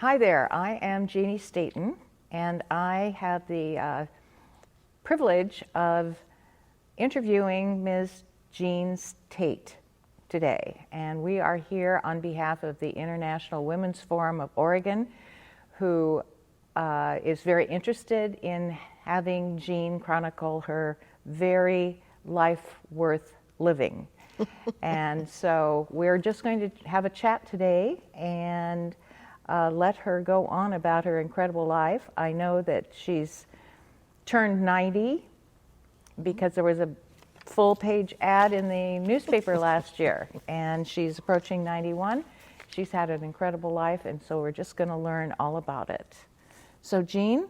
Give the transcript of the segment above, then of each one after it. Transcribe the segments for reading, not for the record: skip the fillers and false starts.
Hi there, I am Jeanne Staton, and I have the privilege of interviewing Ms. Jean Tate today. And we are here on behalf of the International Women's Forum of Oregon, who is very interested in having Jean chronicle her very life worth living. And so we're just going to have a chat today and let her go on about her incredible life. I know that she's turned 90 because there was a full-page ad in the newspaper last year, and she's approaching 91. She's had an incredible life, and so we're just going to learn all about it. So Jean,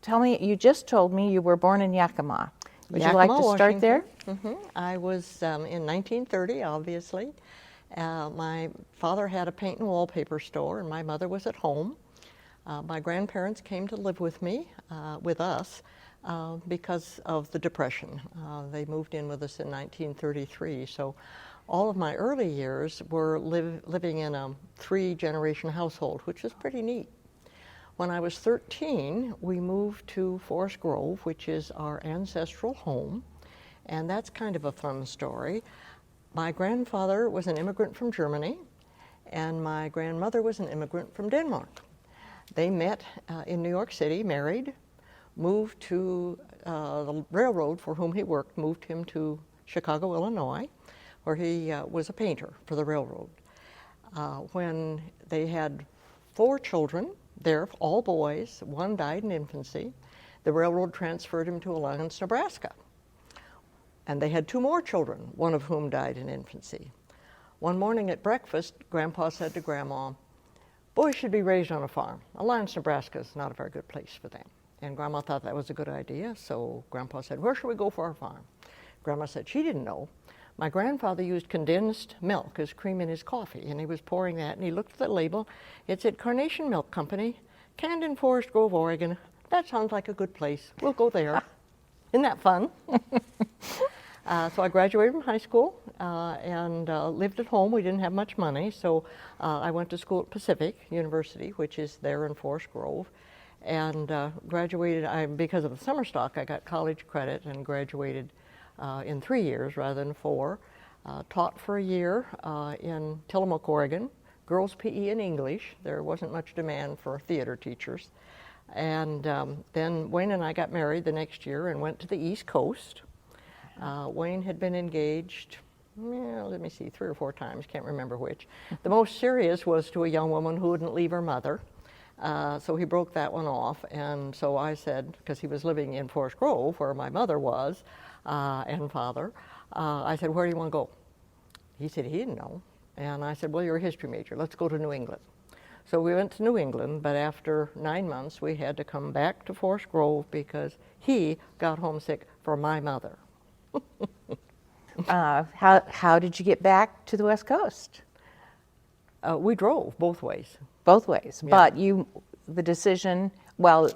tell me, you just told me you were born in Yakima. Would you like to start Washington. there? I was in 1930, obviously. My father had a paint and wallpaper store, and my mother was at home. My grandparents came to live with me, with us, because of the Depression. They moved in with us in 1933, so all of my early years were living in a three-generation household, which was pretty neat. When I was 13, we moved to Forest Grove, which is our ancestral home, and that's kind of a fun story. My grandfather was an immigrant from Germany, and my grandmother was an immigrant from Denmark. They met in New York City, married, moved to the railroad for whom he worked, moved him to Chicago, Illinois, where he was a painter for the railroad. When they had 4 children, they're all boys, one died in infancy, the railroad transferred him to Alliance, Nebraska. And they had 2 more children, one of whom died in infancy. One morning at breakfast, Grandpa said to Grandma, "Boys should be raised on a farm. Alliance, Nebraska is not a very good place for them." And Grandma thought that was a good idea, so Grandpa said, "Where should we go for our farm?" Grandma said she didn't know. My grandfather used condensed milk as cream in his coffee, and he was pouring that, and he looked at the label. It said, "Carnation Milk Company, canned in Forest Grove, Oregon. That sounds like a good place. We'll go there." Isn't that fun? So I graduated from high school and lived at home. We didn't have much money, so I went to school at Pacific University, which is there in Forest Grove, and graduated. Because of the summer stock, I got college credit and graduated in 3 years rather than 4. Taught for a year in Tillamook, Oregon, girls PE and English. There wasn't much demand for theater teachers. And then Wayne and I got married the next year and went to the East Coast. Wayne had been engaged, let me see, 3 or 4 times, can't remember which. The most serious was to a young woman who wouldn't leave her mother. So he broke that one off, and so I said, because he was living in Forest Grove, where my mother was, and father, I said, "Where do you want to go?" He said he didn't know. And I said, "Well, you're a history major. Let's go to New England." So we went to New England, but after 9 months, we had to come back to Forest Grove because he got homesick for my mother. How did you get back to the West Coast? We drove both ways. Both ways, Yeah. but the decision, well,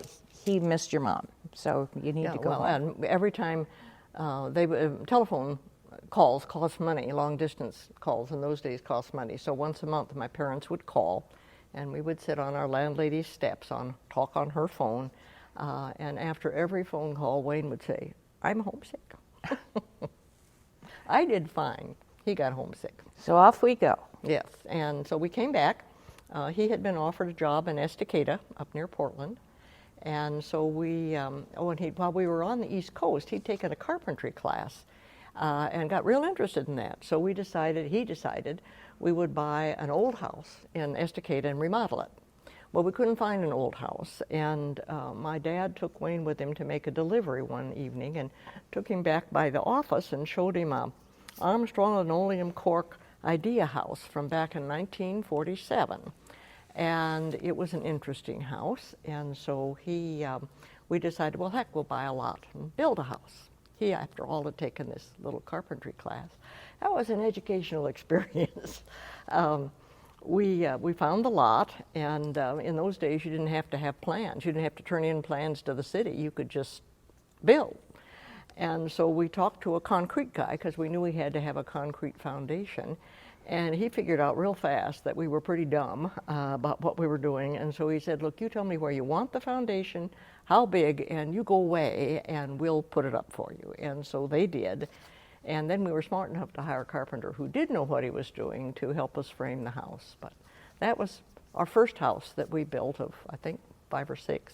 he missed your mom, so you need to go home. And every time telephone calls cost money, long distance calls in those days cost money. So once a month my parents would call, and we would sit on our landlady's steps, talk on her phone, and after every phone call, Wayne would say, "I'm homesick." I did fine. He got homesick. So off we go. Yes, and so we came back. He had been offered a job in Estacada up near Portland, and so while we were on the East Coast, he'd taken a carpentry class and got real interested in that. So he decided we would buy an old house in Estacada and remodel it. Well, we couldn't find an old house, and my dad took Wayne with him to make a delivery one evening and took him back by the office and showed him a Armstrong linoleum cork idea house from back in 1947. And it was an interesting house, and so we decided, well, heck, we'll buy a lot and build a house. He, after all, had taken this little carpentry class. That was an educational experience. We found the lot, and in those days you didn't have to have plans. You didn't have to turn in plans to the city. You could just build. And so we talked to a concrete guy because we knew we had to have a concrete foundation. And he figured out real fast that we were pretty dumb about what we were doing. And so he said, look, you tell me where you want the foundation, how big, and you go away and we'll put it up for you. And so they did. And then we were smart enough to hire a carpenter who did know what he was doing to help us frame the house. But that was our first house that we built of, I think, 5 or 6.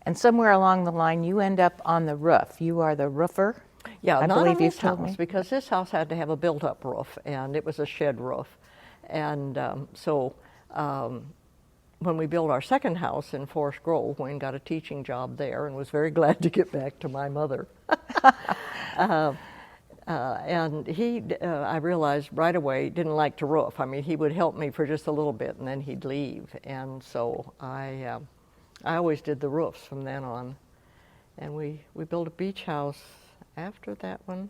And somewhere along the line, you end up on the roof. You are the roofer. Yeah, I not believe on you've this told me. house, because this house had to have a built-up roof, and it was a shed roof. And when we built our second house in Forest Grove, Wayne got a teaching job there and was very glad to get back to my mother. And he, I realized right away, didn't like to roof. I mean, he would help me for just a little bit, and then he'd leave. And so I always did the roofs from then on. And we built a beach house after that one.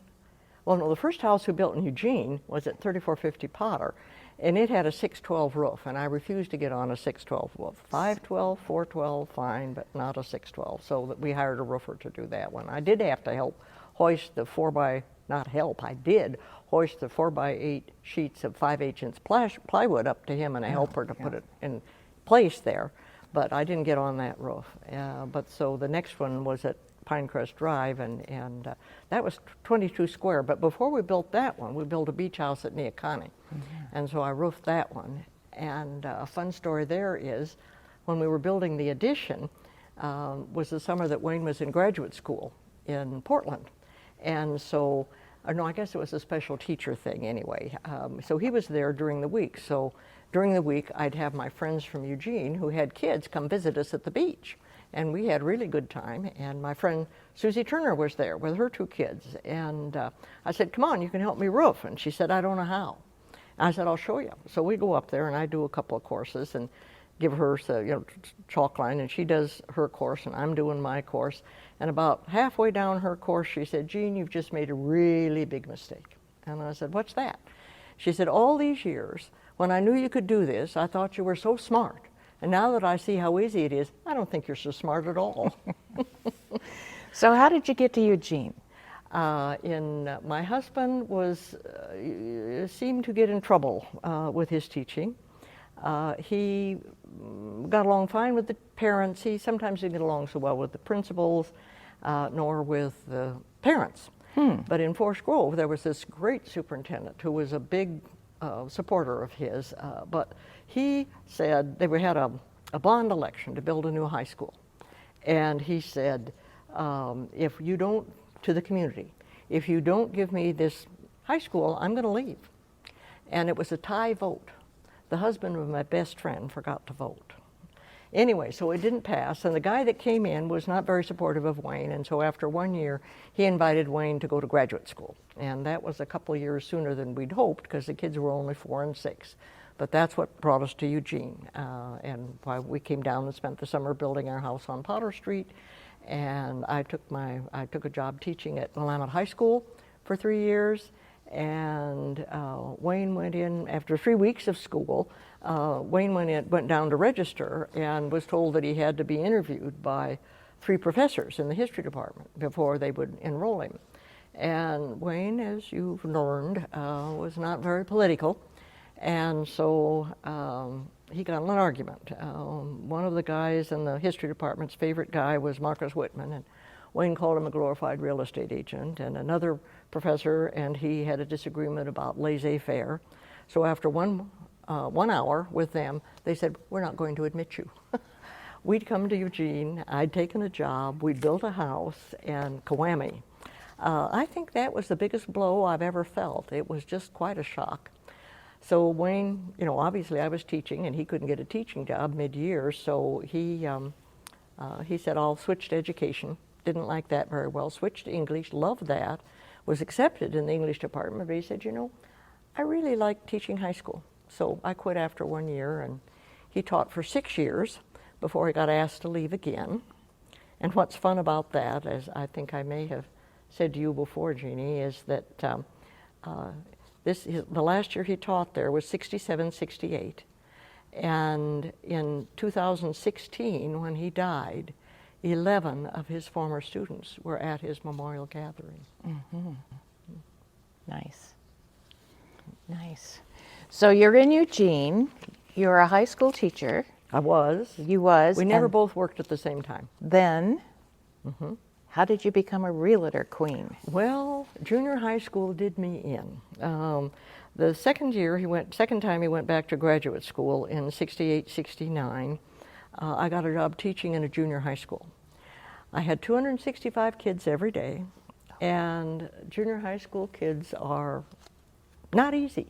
Well, no, the first house we built in Eugene was at 3450 Potter, and it had a 612 roof, and I refused to get on a 612 roof. 512, 412, fine, but not a 612. So that we hired a roofer to do that one. I did have to help hoist the I did hoist the 4x8 sheets of 5/8 inch plywood up to him and a helper to put it in place there. But I didn't get on that roof. But so the next one was at Pinecrest Drive, and that was 22 square. But before we built that one, we built a beach house at Neocani. And so I roofed that one. And a fun story there is, when we were building the addition, was the summer that Wayne was in graduate school in Portland. And so, no, I guess it was a special teacher thing anyway. So he was there during the week. So during the week, I'd have my friends from Eugene who had kids come visit us at the beach. And we had a really good time. And my friend Susie Turner was there with her 2 kids. And I said, come on, you can help me roof. And she said, I don't know how. And I said, I'll show you. So we go up there, and I do a couple of courses and give her, chalk line. And she does her course, and I'm doing my course. And about halfway down her course, she said, Jean, you've just made a really big mistake. And I said, what's that? She said, all these years, when I knew you could do this, I thought you were so smart. And now that I see how easy it is, I don't think you're so smart at all. So how did you get to Eugene? My husband seemed to get in trouble with his teaching. He got along fine with the parents. He sometimes didn't get along so well with the principals, nor with the parents. But in Forest Grove, there was this great superintendent who was a big supporter of his, but he said they had a bond election to build a new high school. And he said, if you don't, to the community, if you don't give me this high school, I'm going to leave. And it was a tie vote. The husband of my best friend forgot to vote. Anyway, so it didn't pass, and the guy that came in was not very supportive of Wayne, and so after 1 year, he invited Wayne to go to graduate school. And that was a couple of years sooner than we'd hoped, because the kids were only 4 and 6. But that's what brought us to Eugene, and why we came down and spent the summer building our house on Potter Street. And I took a job teaching at Willamette High School for 3 years, and Wayne went in after 3 weeks of school. Wayne went down to register and was told that he had to be interviewed by 3 professors in the history department before they would enroll him. And Wayne, as you've learned, was not very political, and so he got in an argument. One of the guys in the history department's favorite guy was Marcus Whitman, and Wayne called him a glorified real estate agent, and another professor and he had a disagreement about laissez-faire. So after one hour with them, they said, we're not going to admit you. We'd come to Eugene, I'd taken a job, we'd built a house in Coami. I think that was the biggest blow I've ever felt. It was just quite a shock. So Wayne, obviously I was teaching and he couldn't get a teaching job mid-year, so he said, I'll switch to education. Didn't like that very well, switched to English, loved that, was accepted in the English department, but he said, I really like teaching high school. So I quit after 1 year, and he taught for 6 years before he got asked to leave again. And what's fun about that, as I think I may have said to you before, Jeannie, is that the last year he taught there was 67, 68. And in 2016, when he died, 11 of his former students were at his memorial gathering. Mm-hmm. Nice. Nice. So you're in Eugene. You're a high school teacher. I was. You was. We never and both worked at the same time. Then, how did you become a realtor queen? Well, junior high school did me in. The second time he went back to graduate school in 68, 69, I got a job teaching in a junior high school. I had 265 kids every day, and junior high school kids are not easy.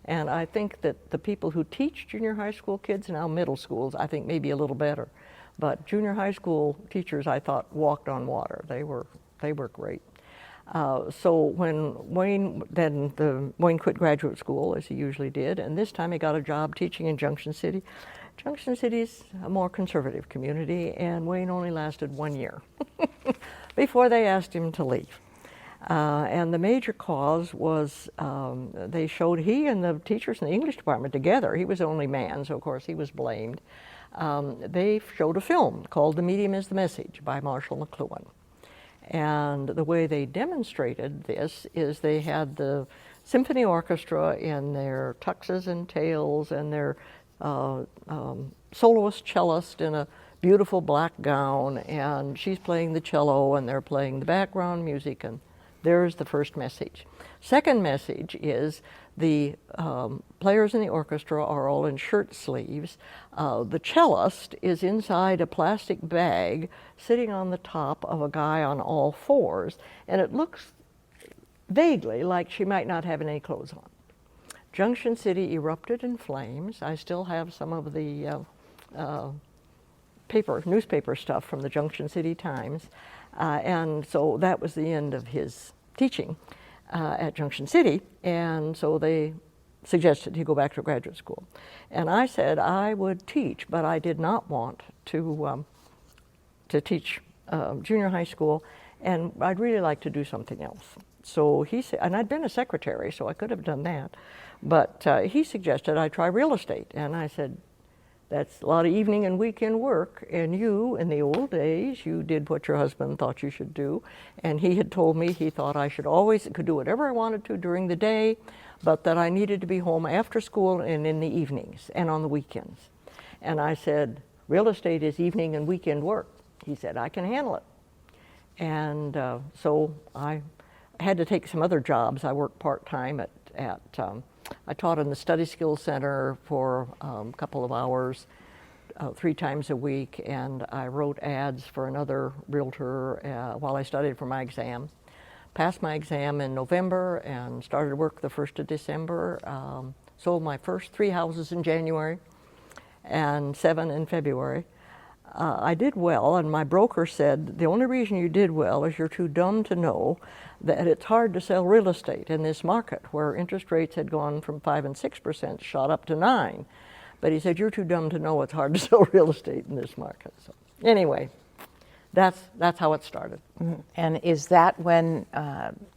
And I think that the people who teach junior high school kids, now middle schools, I think maybe a little better. But junior high school teachers, I thought, walked on water. They were great. So when Wayne quit graduate school, as he usually did, and this time he got a job teaching in Junction City. Junction City's a more conservative community, and Wayne only lasted 1 year before they asked him to leave. And the major cause was they showed, he and the teachers in the English department together, he was the only man, so of course he was blamed. They showed a film called The Medium is the Message by Marshall McLuhan. And the way they demonstrated this is they had the symphony orchestra in their tuxes and tails and their soloist cellist in a beautiful black gown, and she's playing the cello and they're playing the background music, and there's the first message. Second message is the players in the orchestra are all in shirt sleeves. The cellist is inside a plastic bag sitting on the top of a guy on all fours, and it looks vaguely like she might not have any clothes on. Junction City erupted in flames. I still have some of the newspaper stuff from the Junction City Times. And so that was the end of his teaching at Junction City. And so they suggested he go back to graduate school. And I said I would teach, but I did not want to teach junior high school, and I'd really like to do something else. So he said, and I'd been a secretary, so I could have done that. But he suggested I try real estate. And I said, that's a lot of evening and weekend work, and you, in the old days, you did what your husband thought you should do, and he had told me he thought I could do whatever I wanted to during the day, but that I needed to be home after school and in the evenings and on the weekends. And I said, real estate is evening and weekend work. He said, I can handle it. And so I had to take some other jobs. I worked part-time I taught in the Study Skills Center for a couple of hours, 3 times a week, and I wrote ads for another realtor while I studied for my exam. Passed my exam in November and started work the 1st of December. Sold my first 3 houses in January and 7 in February. I did well, and my broker said, the only reason you did well is you're too dumb to know that it's hard to sell real estate in this market where interest rates had gone from 5% and 6%, shot up to 9%. But he said, you're too dumb to know it's hard to sell real estate in this market. So anyway, that's how it started. Mm-hmm. And is that when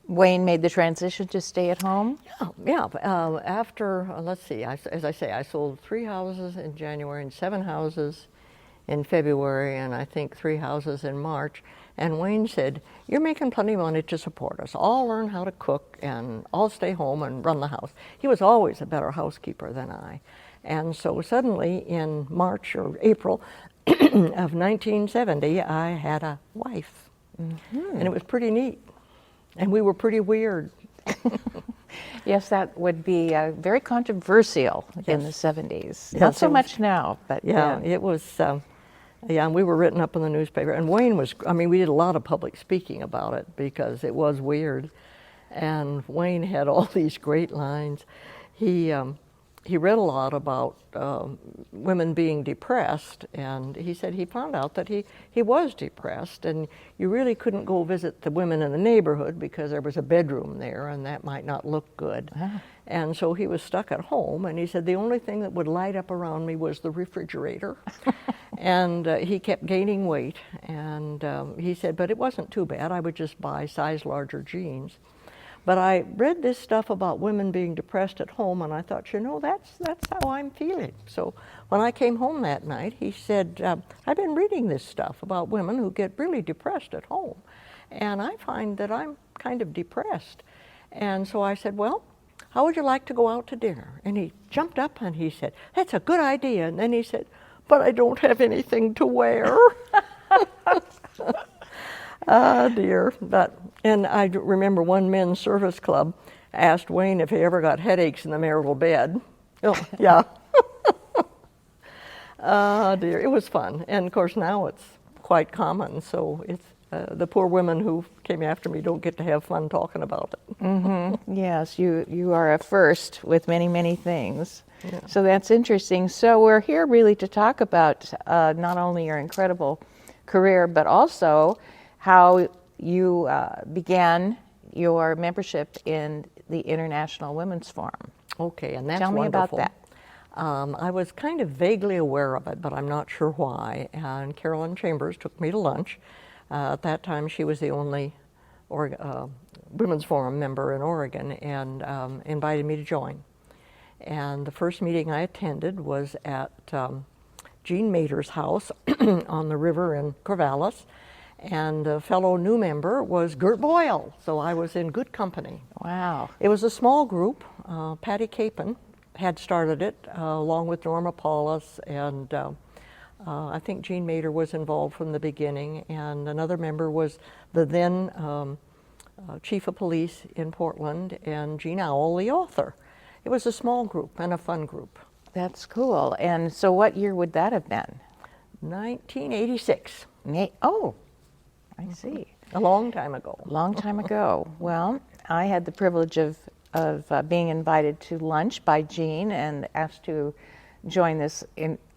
Wayne made the transition to stay at home? Yeah. After, let's see, as I say, I sold 3 houses in January and 7 houses in February, and I think 3 houses in March. And Wayne said, you're making plenty of money to support us. I'll learn how to cook and I'll stay home and run the house. He was always a better housekeeper than I. And so suddenly in March or April of 1970, I had a wife. Mm-hmm. And it was pretty neat. And we were pretty weird. Yes, that would be very controversial in the 70s. Yes, not so much now, but yeah, it was. And we were written up in the newspaper. And Wayne we did a lot of public speaking about it because it was weird. And Wayne had all these great lines. He read a lot about women being depressed, and he said he found out that he was depressed, and you really couldn't go visit the women in the neighborhood because there was a bedroom there, and that might not look good. Ah. And so he was stuck at home, and he said the only thing that would light up around me was the refrigerator. And he kept gaining weight, and he said, but it wasn't too bad. I would just buy size larger jeans. But I read this stuff about women being depressed at home, and I thought, that's how I'm feeling. So when I came home that night, he said, I've been reading this stuff about women who get really depressed at home, and I find that I'm kind of depressed. And so I said, well, how would you like to go out to dinner? And he jumped up and he said, that's a good idea. And then he said, but I don't have anything to wear. Ah, dear. And I remember one men's service club asked Wayne if he ever got headaches in the marital bed. Oh, yeah. Ah, dear. It was fun. And of course now it's quite common, so it's the poor women who came after me don't get to have fun talking about it. Mm-hmm. Yes, you are a first with many, many things. Yeah. So that's interesting. So we're here really to talk about not only your incredible career, but also how you began your membership in the International Women's Forum. Okay, and that's Tell me wonderful. about that. I was kind of vaguely aware of it, but I'm not sure why. And Carolyn Chambers took me to lunch. At that time, she was the only Women's Forum member in Oregon, and invited me to join. And the first meeting I attended was at Jean Mater's house on the river in Corvallis, and a fellow new member was Gert Boyle, so I was in good company. Wow. It was a small group. Patty Capon had started it, along with Norma Paulus, and I think Jean Mater was involved from the beginning, and another member was the then Chief of Police in Portland, and Jean Owl, the author. It was a small group and a fun group. That's cool. And so what year would that have been? 1986. Oh, I see. A long time ago. Long time ago. Well, I had the privilege of being invited to lunch by Jean and asked to join this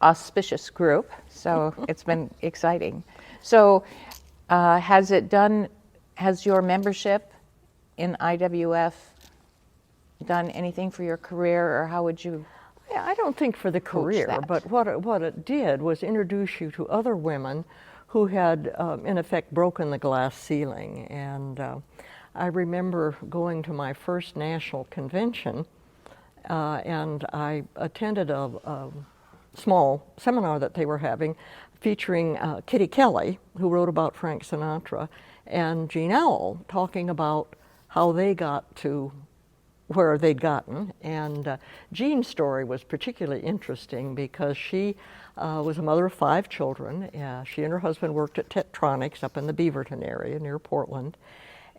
auspicious group. So it's been exciting. So has your membership in IWF done anything for your career, or how would you? Yeah, I don't think for the career, that? but what it did was introduce you to other women who had, in effect, broken the glass ceiling. And I remember going to my first national convention, and I attended a small seminar that they were having featuring Kitty Kelly, who wrote about Frank Sinatra, and Jean Owl, talking about how they got to where they'd gotten. And Jean's story was particularly interesting because she was a mother of 5 children. She and her husband worked at Tektronix up in the Beaverton area near Portland.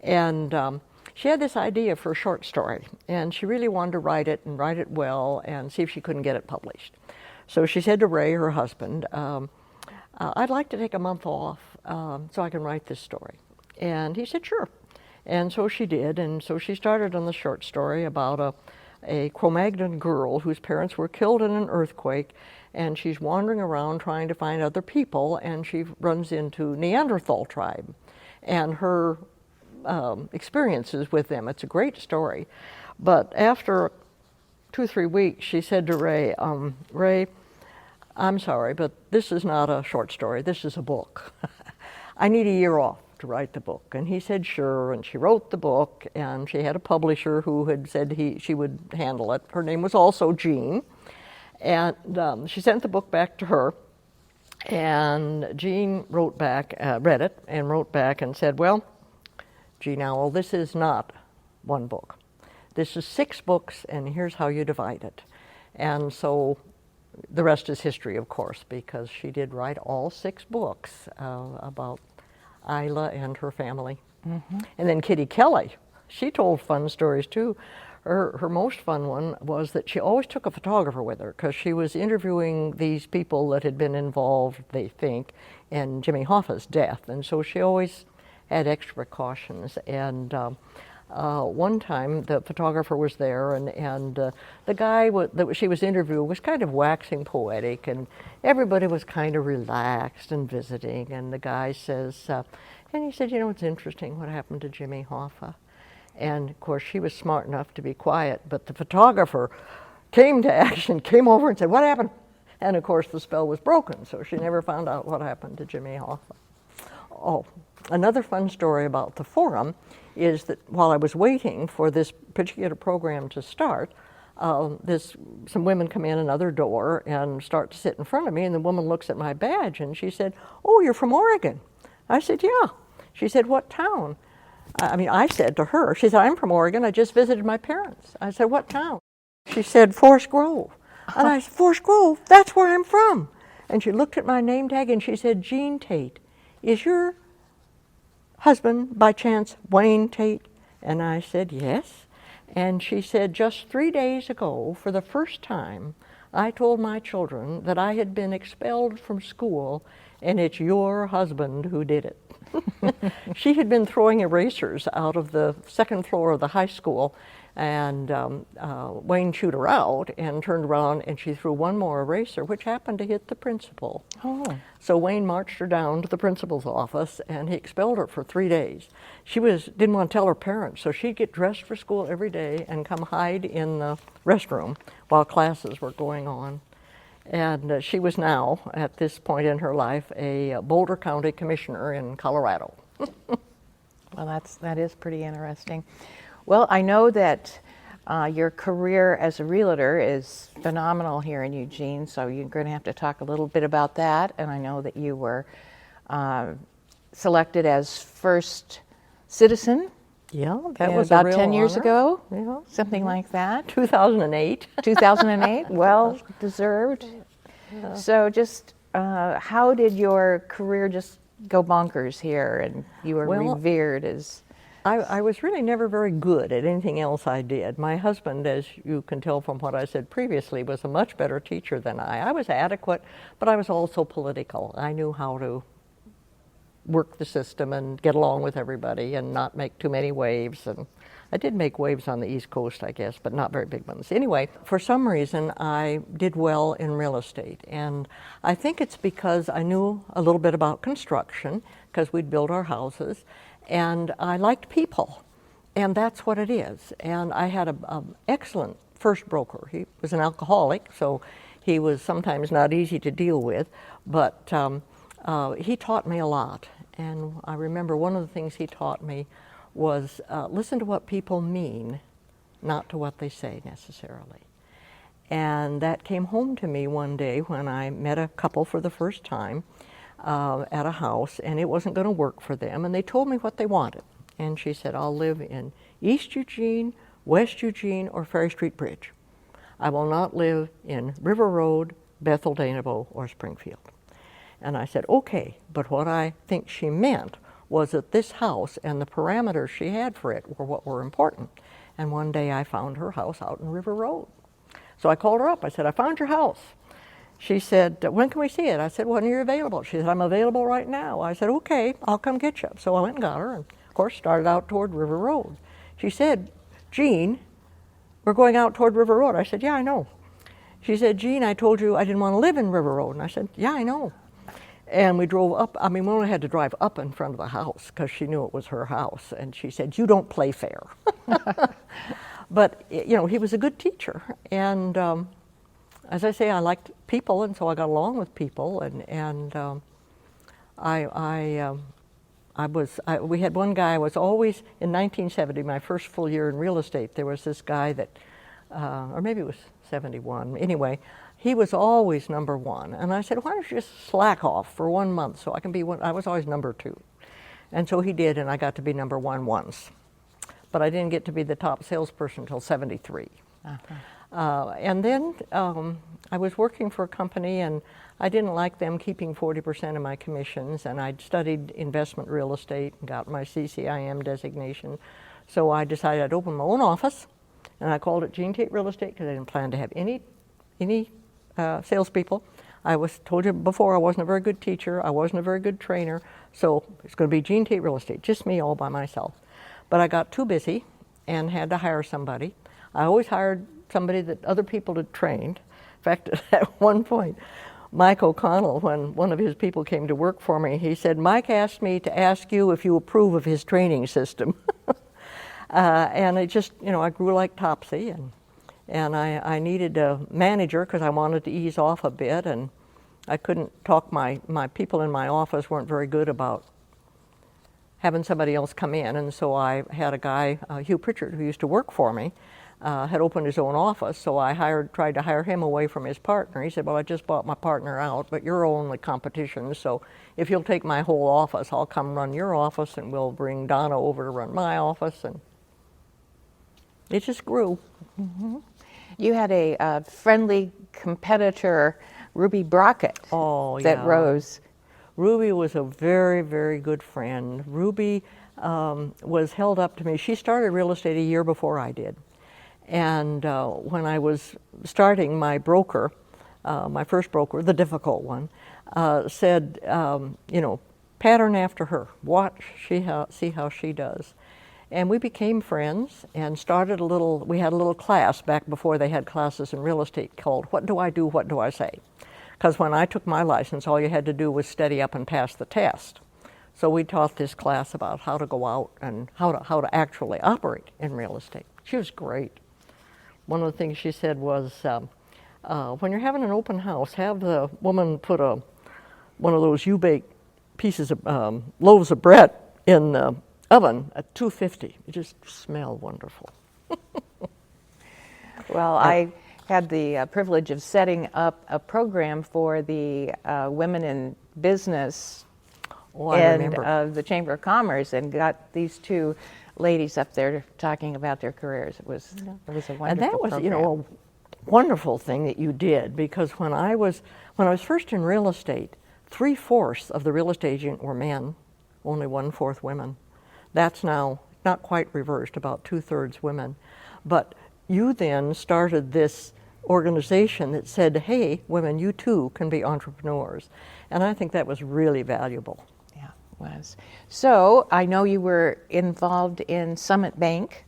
And she had this idea for a short story, and she really wanted to write it and write it well and see if she couldn't get it published. So she said to Ray, her husband, I'd like to take a month off so I can write this story. And he said, sure. And so she did, and so she started on the short story about a Cro-Magnon girl whose parents were killed in an earthquake, and she's wandering around trying to find other people, and she runs into Neanderthal tribe and her experiences with them. It's a great story. But after 2-3 weeks, she said to Ray, Ray, I'm sorry, but this is not a short story, this is a book. I need a year off to write the book. And he said sure, and she wrote the book, and she had a publisher who had said she would handle it. Her name was also Jean, and she sent the book back to her, and Jean wrote back, read it, and wrote back and said, well, Jean Owl, this is not one book. This is 6 books, and here's how you divide it. And so the rest is history, of course, because she did write all 6 books about Isla and her family. Mm-hmm. And then Kitty Kelly, she told fun stories too. Her most fun one was that she always took a photographer with her because she was interviewing these people that had been involved, they think, in Jimmy Hoffa's death. And so she always had extra precautions. And one time the photographer was there, and the guy that she was interviewing was kind of waxing poetic, and everybody was kind of relaxed and visiting. And the guy says, and he said, you know, it's interesting what happened to Jimmy Hoffa. And of course she was smart enough to be quiet, but the photographer came to action, came over and said, what happened? And of course the spell was broken, so she never found out what happened to Jimmy Hoffa. Oh, another fun story about the forum is that while I was waiting for this particular program to start, some women come in another door and start to sit in front of me, and the woman looks at my badge and she said, oh, you're from Oregon. I said, yeah. She said, what town? I said to her, she said, I'm from Oregon, I just visited my parents. I said, what town? She said, Forest Grove. And I said, Forest Grove, that's where I'm from. And she looked at my name tag and she said, Jean Tate, is your husband by chance Wayne Tate? And I said, yes. And she said, just 3 days ago, for the first time, I told my children that I had been expelled from school and it's your husband who did it. She had been throwing erasers out of the second floor of the high school, and Wayne chewed her out and turned around and she threw one more eraser, which happened to hit the principal. Oh. So Wayne marched her down to the principal's office and he expelled her for 3 days. She didn't want to tell her parents, so she'd get dressed for school every day and come hide in the restroom while classes were going on. And she was now, at this point in her life, a Boulder County Commissioner in Colorado. Well, that is pretty interesting. Well, I know that your career as a realtor is phenomenal here in Eugene, so you're going to have to talk a little bit about that. And I know that you were selected as first citizen. Yeah, that was about a real 10 years honor. ago, Yeah. something like that. 2008. 2008, well deserved. Yeah. So just how did your career just go bonkers here and you were Well, revered as... I was really never very good at anything else I did. My husband, as you can tell from what I said previously, was a much better teacher than I. I was adequate, but I was also political. I knew how to work the system and get along with everybody and not make too many waves. And I did make waves on the East Coast, I guess, but not very big ones. Anyway, for some reason, I did well in real estate. And I think it's because I knew a little bit about construction, because we'd build our houses. And I liked people, and that's what it is. And I had an excellent first broker. He was an alcoholic, so he was sometimes not easy to deal with, but he taught me a lot. And I remember one of the things he taught me was listen to what people mean, not to what they say necessarily. And that came home to me one day when I met a couple for the first time at a house, and it wasn't going to work for them, and they told me what they wanted. And she said, I'll live in East Eugene, West Eugene, or Ferry Street Bridge. I will not live in River Road, Bethel, Danabo, or Springfield. And I said, okay, but what I think she meant was that this house and the parameters she had for it were what were important. And one day I found her house out in River Road. So I called her up. I said, I found your house. She said, when can we see it? I said, when are you available? She said, I'm available right now. I said, okay, I'll come get you. So I went and got her, and of course started out toward River Road. She said, Jean, we're going out toward River Road. I said, yeah, I know. She said, Jean, I told you I didn't want to live in River Road. And I said, yeah, I know. And we drove up. I mean, we only had to drive up in front of the house because she knew it was her house. And she said, you don't play fair. But, you know, he was a good teacher. And as I say, I liked people, and so I got along with people. And we had one guy. I was always, in 1970, my first full year in real estate, there was this guy that, or maybe it was 71. Anyway, he was always number one. And I said, why don't you just slack off for 1 month so I can be one? I was always number two. And so he did, and I got to be number one once. But I didn't get to be the top salesperson until 73. Uh-huh. And then I was working for a company, and I didn't like them keeping 40% of my commissions, and I'd studied investment real estate and got my CCIM designation. So I decided I'd open my own office, and I called it Jean Tate Real Estate because I didn't plan to have any salespeople. Told you before, I wasn't a very good teacher. I wasn't a very good trainer. So it's going to be Jean Tate Real Estate, just me all by myself. But I got too busy and had to hire somebody. I always hired somebody that other people had trained. In fact, at one point, Mike O'Connell, when one of his people came to work for me, he said, Mike asked me to ask you if you approve of his training system. And it just, you know, I grew like Topsy, and I needed a manager because I wanted to ease off a bit, and I couldn't talk, my people in my office weren't very good about having somebody else come in, and so I had a guy, Hugh Pritchard, who used to work for me, had opened his own office, so I tried to hire him away from his partner. He said, well, I just bought my partner out, but you're our only competition, so if you'll take my whole office, I'll come run your office, and we'll bring Donna over to run my office, and it just grew. Mm-hmm. You had a friendly competitor, Ruby Brockett, that rose. Ruby was a very, very good friend. Ruby was held up to me. She started real estate a year before I did. And when I was starting, my broker, my first broker, the difficult one, said, you know, pattern after her. Watch, see how she does. And we became friends and started we had a little class back before they had classes in real estate called What Do I Do, What Do I Say? Because when I took my license, all you had to do was steady up and pass the test. So we taught this class about how to go out and how to actually operate in real estate. She was great. One of the things she said was, when you're having an open house, have the woman put one of those U-bake pieces of loaves of bread in the oven at 250. It just smelled wonderful. Well, I had the privilege of setting up a program for the women in business end of the Chamber of Commerce, and got these two ladies up there talking about their careers. It was a wonderful and that was, program. you know, a wonderful thing that you did, because when I was first in real estate, 3/4 of the real estate agent were men, only 1/4 women. That's now not quite reversed, about 2/3 women. But you then started this organization that said, hey, women, you too can be entrepreneurs. And I think that was really valuable. Yeah, it was. So I know you were involved in Summit Bank.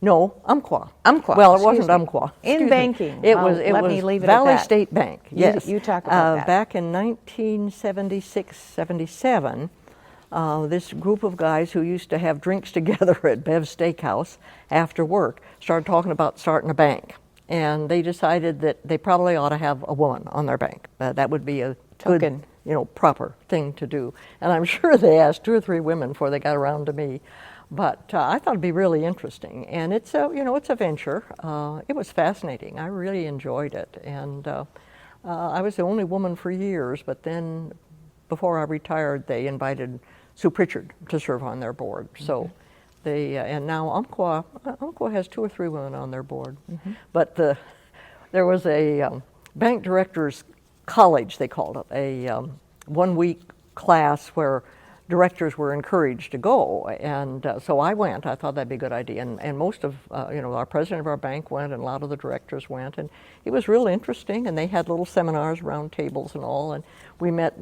No, Umpqua. Well, it wasn't Umpqua. In banking. It was Valley State Bank. Yes. You talk about that. Back in 1976, 77, this group of guys who used to have drinks together at Bev's Steakhouse after work started talking about starting a bank. And they decided that they probably ought to have a woman on their bank. That would be a good, you know, proper thing to do. And I'm sure they asked 2 or 3 women before they got around to me. But I thought it'd be really interesting. And it's a venture. It was fascinating. I really enjoyed it. And I was the only woman for years, but then before I retired, they invited Sue Pritchard to serve on their board. Mm-hmm. So and now Umpqua has 2 or 3 women on their board. Mm-hmm. But there was a bank directors college, they called it, a 1-week class where directors were encouraged to go, and so I went. I thought that'd be a good idea, and most of our president of our bank went, and a lot of the directors went, and it was real interesting. And they had little seminars, round tables, and all. And we met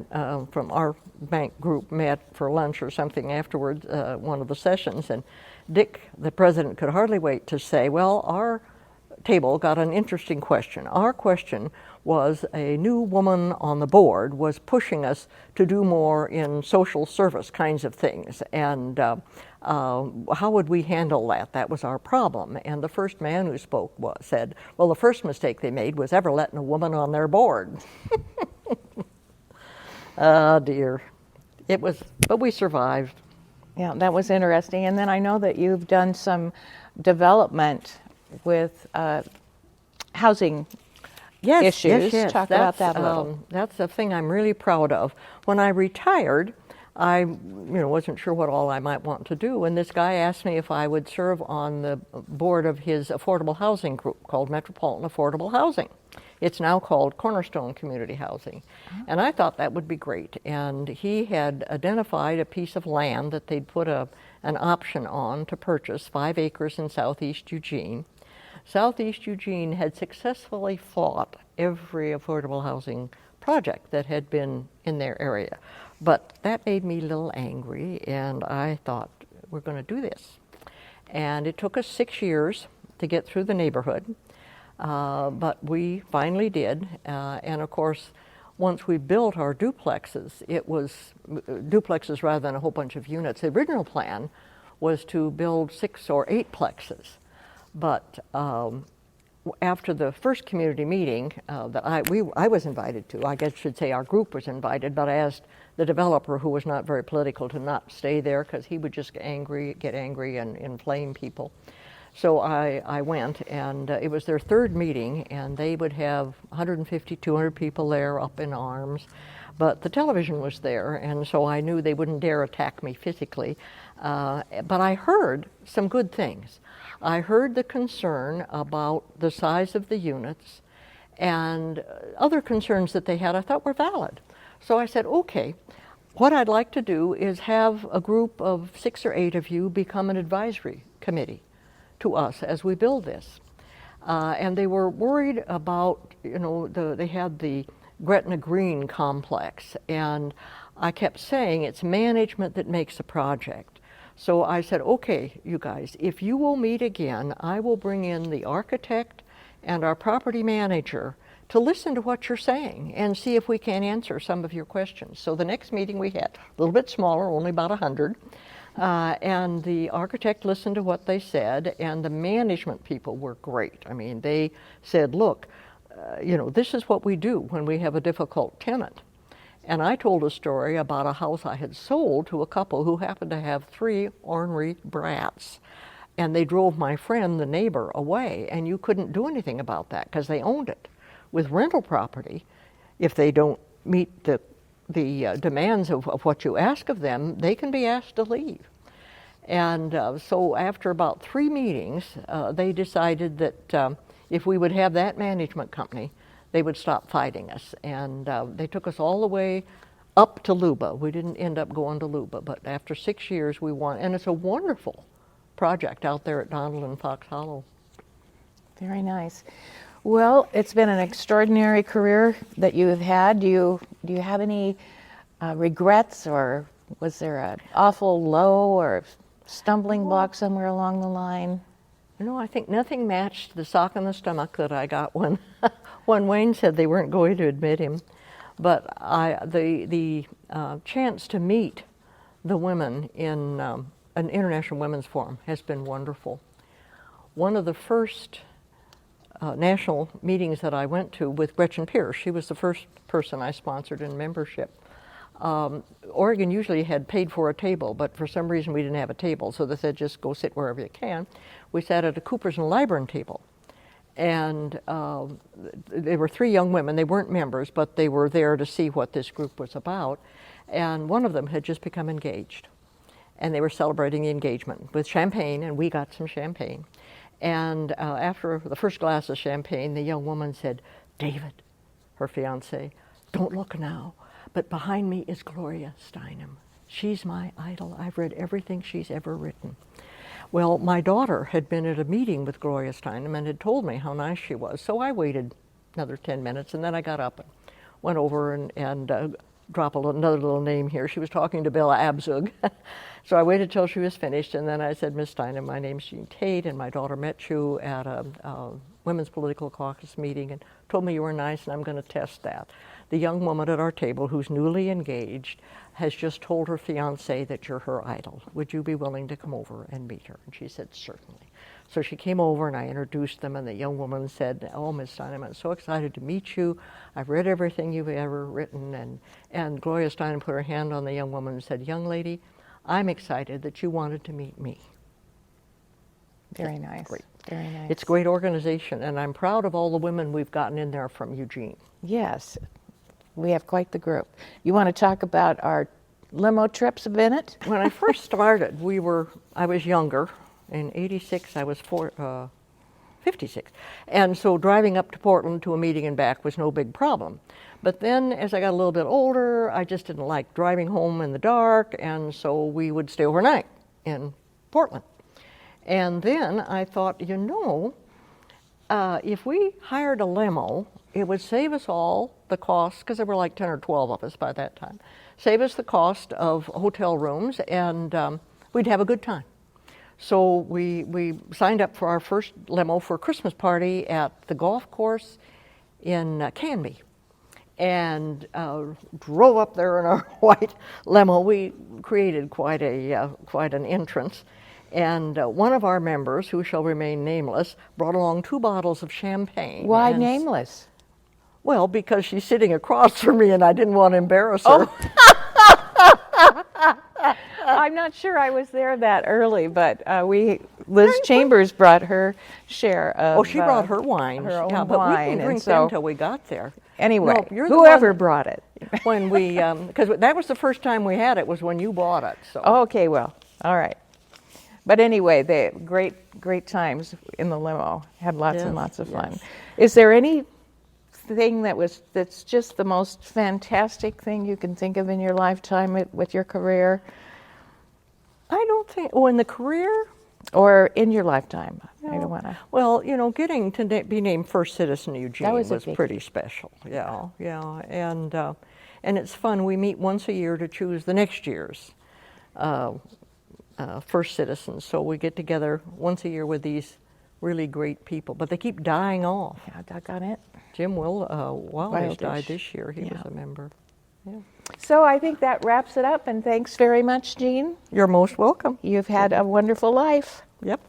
from our bank group met for lunch or something afterwards, one of the sessions, and Dick, the president, could hardly wait to say, "Well, our table got an interesting question. Our question was a new woman on the board was pushing us to do more in social service kinds of things, and how would we handle that? That was our problem." And the first man who spoke said, "Well, the first mistake they made was ever letting a woman on their board." Oh dear, but we survived. Yeah, that was interesting. And then I know that you've done some development with housing issues. Yes. Talk about that a little. That's a thing I'm really proud of. When I retired, I wasn't sure what all I might want to do, and this guy asked me if I would serve on the board of his affordable housing group called Metropolitan Affordable Housing. It's now called Cornerstone Community Housing. And I thought that would be great. And he had identified a piece of land that they'd put an option on to purchase, 5 acres in southeast Eugene. Southeast Eugene had successfully fought every affordable housing project that had been in their area. But that made me a little angry, and I thought, we're going to do this. And it took us 6 years to get through the neighborhood, but we finally did. And of course, once we built our duplexes, it was duplexes rather than a whole bunch of units. The original plan was to build 6 or 8 plexes. But after the first community meeting that I was invited to, I guess I should say our group was invited, but I asked the developer, who was not very political, to not stay there because he would just get angry and inflame people. So I went, and it was their third meeting, and they would have 150, 200 people there up in arms. But the television was there, and so I knew they wouldn't dare attack me physically. But I heard some good things. I heard the concern about the size of the units, and other concerns that they had I thought were valid. So I said, okay, what I'd like to do is have a group of 6 or 8 of you become an advisory committee to us as we build this. And they were worried about, they had the Gretna Green complex, and I kept saying it's management that makes a project. So I said, okay, you guys, if you will meet again, I will bring in the architect and our property manager to listen to what you're saying and see if we can answer some of your questions. So the next meeting we had, a little bit smaller, only about 100, and the architect listened to what they said, and the management people were great. I mean, they said, look, this is what we do when we have a difficult tenant. And I told a story about a house I had sold to a couple who happened to have 3 ornery brats. And they drove my friend, the neighbor, away, and you couldn't do anything about that because they owned it. With rental property, if they don't meet the demands of what you ask of them, they can be asked to leave. And so after about 3 meetings, they decided that if we would have that management company, they would stop fighting us. And they took us all the way up to Luba. We didn't end up going to Luba, but after 6 years we won. And it's a wonderful project out there at Donald and Fox Hollow. Very nice. Well, it's been an extraordinary career that you have had. Do you have any regrets, or was there an awful low or stumbling block somewhere along the line? I think nothing matched the sock in the stomach that I got when Wayne said they weren't going to admit him. But the chance to meet the women in an International Women's Forum has been wonderful. One of the first national meetings that I went to with Gretchen Pierce, she was the first person I sponsored in membership. Oregon usually had paid for a table, but for some reason we didn't have a table, so they said just go sit wherever you can. We sat at a Coopers and Lyburn table, and there were 3 young women. They weren't members, but they were there to see what this group was about, and one of them had just become engaged, and they were celebrating the engagement with champagne, and we got some champagne. And after the first glass of champagne, the young woman said, David, her fiance, don't look now, but behind me is Gloria Steinem. She's my idol. I've read everything she's ever written. Well, my daughter had been at a meeting with Gloria Steinem and had told me how nice she was. So I waited another 10 minutes, and then I got up and went over and dropped another little name here. She was talking to Bella Abzug. So I waited till she was finished, and then I said, Miss Steinem, my name's Jean Tate, and my daughter met you at a Women's Political Caucus meeting and told me you were nice, and I'm going to test that. The young woman at our table who's newly engaged has just told her fiance that you're her idol. Would you be willing to come over and meet her? And she said, certainly. So she came over and I introduced them, and the young woman said, oh, Miss Steinem, I'm so excited to meet you. I've read everything you've ever written. And Gloria Steinem put her hand on the young woman and said, young lady, I'm excited that you wanted to meet me. Very nice. Great. Very nice. It's a great organization, and I'm proud of all the women we've gotten in there from Eugene. Yes, we have quite the group. You want to talk about our limo trips a minute? When I first started, I was younger. In '86, I was 56. And so driving up to Portland to a meeting and back was no big problem. But then as I got a little bit older, I just didn't like driving home in the dark, and so we would stay overnight in Portland. And then I thought, if we hired a limo, it would save us all the cost, because there were like 10 or 12 of us by that time, save us the cost of hotel rooms, and we'd have a good time. So we signed up for our first limo for a Christmas party at the golf course in Canby, and drove up there in our white limo. We created quite an entrance. And one of our members, who shall remain nameless, brought along 2 bottles of champagne. Why nameless? Well, because she's sitting across from me and I didn't want to embarrass her. Oh. I'm not sure I was there that early, but Liz Chambers brought her share of. Oh, she brought her wines. Her own yeah, but we wine, didn't drink and them so until we got there. anyway, No, you're the whoever one- brought it. When we, because that was the first time we had it, was when you bought it. So. Okay, well, all right. But anyway, they great times in the limo. Had lots and Yes, lots of fun. yes. Is there anything that's just the most fantastic thing you can think of in your lifetime with your career, I don't think. Oh, in the career. or in your lifetime? I don't want to. Well, you know, getting to be named first citizen of Eugene was a was big- pretty special. Yeah, yeah, and it's fun. We meet once a year to choose the next year's first citizens. So we get together once a year with these really great people, but they keep dying off. Yeah, doggone it. Jim Wildish died Wildish. this year. He was Yeah. a member. Yeah. So I think that wraps it up, and thanks very much, Jean. You're most welcome. You've had a wonderful life. Yep.